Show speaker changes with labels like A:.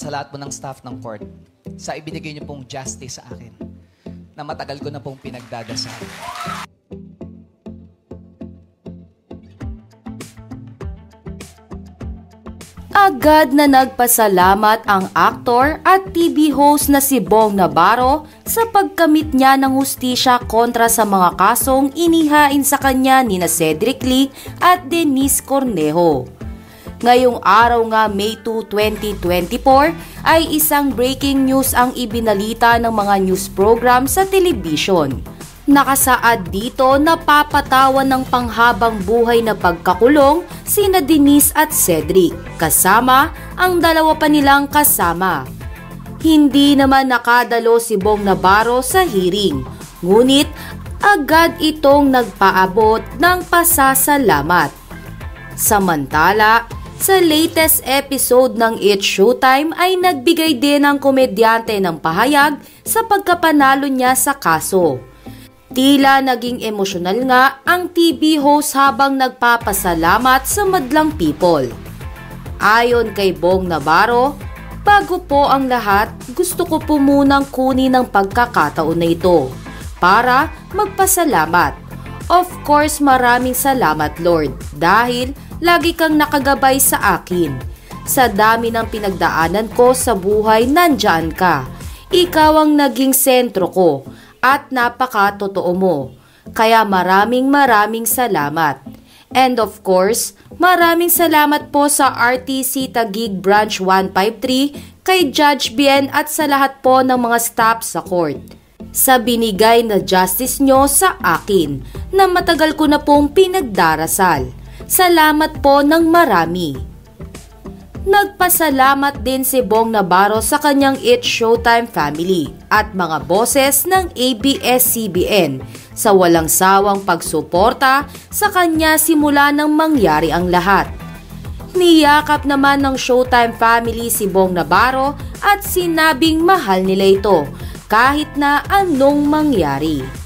A: sa lahat po ng staff ng court sa ibinigay niyo pong justice sa akin na matagal ko na pong pinagdadasal.
B: Agad na nagpasalamat ang aktor at TV host na si Bong Navarro sa pagkamit niya ng hustisya kontra sa mga kasong inihain sa kanya ni Cedric Lee at Denise Cornejo. Ngayong araw nga May 2, 2024 ay isang breaking news ang ibinalita ng mga news program sa telebisyon. Nakasaad dito na papatawan ng panghabang buhay na pagkakulong sina Denise at Cedric, kasama ang dalawa pa nilang kasama. Hindi naman nakadalo si Bong Navarro sa hearing, ngunit agad itong nagpaabot ng pasasalamat. Samantala, sa latest episode ng It's Showtime ay nagbigay din ang komedyante ng pahayag sa pagkapanalo niya sa kaso. Tila naging emosyonal nga ang TV host habang nagpapasalamat sa madlang people. Ayon kay Bong Navarro, bago po ang lahat, gusto ko po munang kunin ang pagkakataon na ito para magpasalamat. Of course, maraming salamat Lord dahil lagi kang nakagabay sa akin. Sa dami ng pinagdaanan ko sa buhay, nandyan ka. Ikaw ang naging sentro ko at napaka-totoo mo. Kaya maraming salamat. And of course, maraming salamat po sa RTC Taguig Branch 153, kay Judge Bien at sa lahat po ng mga staff sa court. Sa binigay na justice nyo sa akin na matagal ko na pong pinagdarasal. Salamat po ng marami. Nagpasalamat din si Bong Navarro sa kanyang It's Showtime family at mga boses ng ABS-CBN sa walang sawang pagsuporta sa kanya simula nang mangyari ang lahat. Niyakap naman ng Showtime family si Bong Navarro at sinabing mahal nila ito kahit na anong mangyari.